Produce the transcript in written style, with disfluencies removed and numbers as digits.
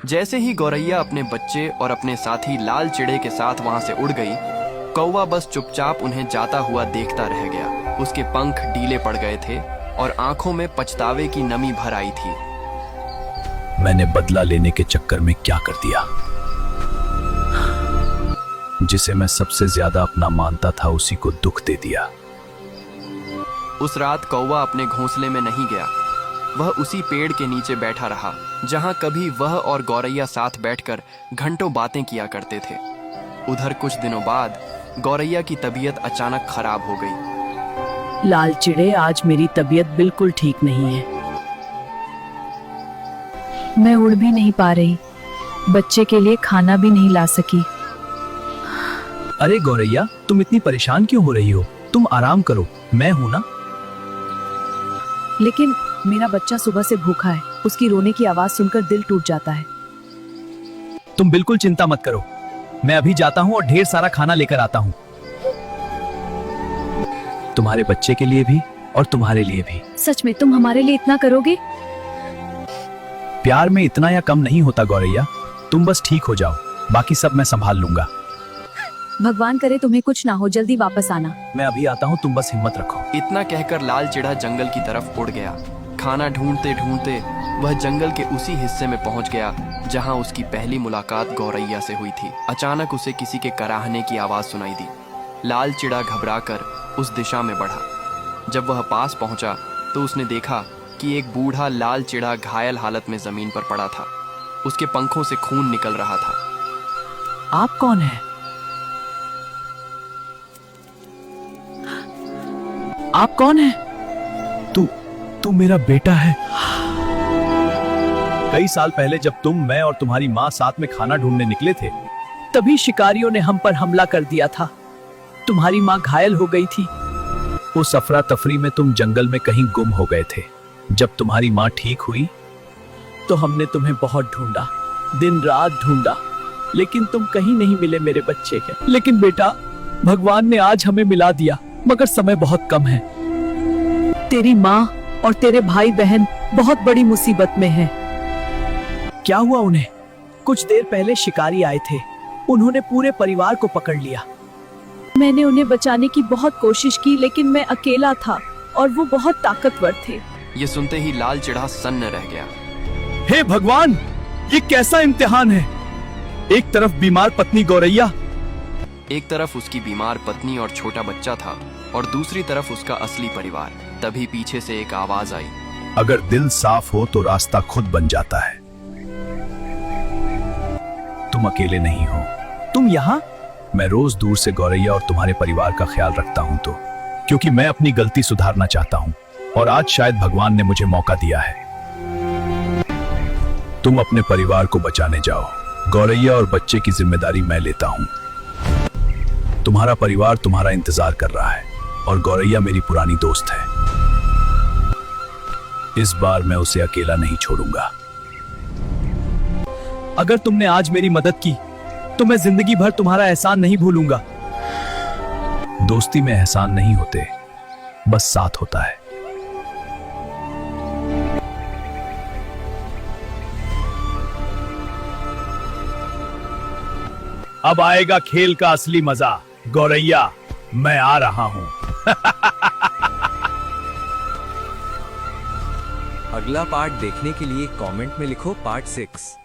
जैसे ही गौरैया अपने बच्चे और अपने साथी लाल चिड़े के साथ वहां से उड़ गई, कौवा बस चुपचाप उन्हें जाता हुआ देखता रह गया। उसके पंख ढीले पड़ गए थे और आंखों में पछतावे की नमी भर आई थी। मैंने बदला लेने के चक्कर में क्या कर दिया? जिसे मैं सबसे ज्यादा अपना मानता था उसी को दुख दे दिया। उस रात कौवा अपने घोंसले में नहीं गया। वह उसी पेड़ के नीचे बैठा रहा जहां कभी वह और गौरैया साथ बैठकर घंटों बातें किया करते थे। उधर कुछ दिनों बाद गौरैया की तबीयत अचानक खराब हो गई। लाल चिड़े, आज मेरी तबीयत बिल्कुल ठीक नहीं है। मैं उड़ भी नहीं पा रही, बच्चे के लिए खाना भी नहीं ला सकी। अरे गौरैया, तुम इतनी परेशान क्यों हो रही हो? तुम आराम करो, मैं हूं ना। लेकिन मेरा बच्चा सुबह से भूखा है, उसकी रोने की आवाज सुनकर दिल टूट जाता है। तुम बिल्कुल चिंता मत करो, मैं अभी जाता हूं और ढेर सारा खाना लेकर आता हूं। तुम्हारे बच्चे के लिए भी और तुम्हारे लिए भी। सच में तुम हमारे लिए इतना करोगे? प्यार में इतना या कम नहीं होता गौरैया, तुम बस ठीक हो जाओ, बाकी सब मैं संभाल लूंगा। भगवान करे तुम्हें कुछ ना हो, जल्दी वापस आना। मैं अभी आता हूं, तुम बस हिम्मत रखो। इतना कहकर लाल चिड़ा जंगल की तरफ उड़ गया। खाना ढूंढते ढूंढते वह जंगल के उसी हिस्से में पहुंच गया जहां उसकी पहली मुलाकात गौरैया से हुई थी। अचानक उसे किसी के कराहने की आवाज सुनाई दी। लाल चिड़ा घबराकर उस दिशा में बढ़ा। जब वह पास पहुंचा तो उसने देखा कि एक बूढ़ा लाल चिड़ा घायल हालत में जमीन पर पड़ा था। उसके पंखों से खून निकल रहा था। आप कौन है? आप कौन है? तू मेरा बेटा है। कई साल पहले जब तुम, मैं और तुम्हारी माँ साथ में खाना ढूंढने निकले थे, तभी शिकारियों ने हम पर हमला कर दिया था। तुम्हारी माँ घायल हो गई थी। उस अफरा तफरी में तुम जंगल में कहीं गुम हो गए थे। जब तुम्हारी माँ ठीक हुई तो हमने तुम्हें बहुत ढूंढा, दिन रात ढूंढा, लेकिन तुम कहीं नहीं मिले मेरे बच्चे के। लेकिन बेटा, भगवान ने आज हमें मिला दिया, मगर समय बहुत कम है। तेरी माँ और तेरे भाई बहन बहुत बड़ी मुसीबत में हैं। क्या हुआ उन्हें? कुछ देर पहले शिकारी आए थे, उन्होंने पूरे परिवार को पकड़ लिया। मैंने उन्हें बचाने की बहुत कोशिश की, लेकिन मैं अकेला था और वो बहुत ताकतवर थे। ये सुनते ही लाल चिड़ा सन्न रह गया। हे भगवान, ये कैसा इम्तिहान है? एक तरफ बीमार पत्नी गौरैया, एक तरफ उसकी बीमार पत्नी और छोटा बच्चा था और दूसरी तरफ उसका असली परिवार। तभी पीछे से एक आवाज आई। अगर दिल साफ हो तो रास्ता खुद बन जाता है। तुम अकेले नहीं हो। तुम यहाँ? मैं रोज दूर से गौरैया और तुम्हारे परिवार का ख्याल रखता हूँ, तो क्योंकि मैं अपनी गलती सुधारना चाहता हूँ और आज शायद भगवान ने मुझे मौका दिया है। तुम अपने परिवार को बचाने जाओ। गौरैया और बच्चे की जिम्मेदारी मैं लेता हूँ। तुम्हारा परिवार तुम्हारा इंतजार कर रहा है और गौरैया मेरी पुरानी दोस्त है। इस बार मैं उसे अकेला नहीं छोड़ूंगा। अगर तुमने आज मेरी मदद की तो मैं जिंदगी भर तुम्हारा एहसान नहीं भूलूंगा। दोस्ती में एहसान नहीं होते, बस साथ होता है। अब आएगा खेल का असली मजा। गौरैया, मैं आ रहा हूं। अगला पार्ट देखने के लिए कमेंट में लिखो पार्ट 6।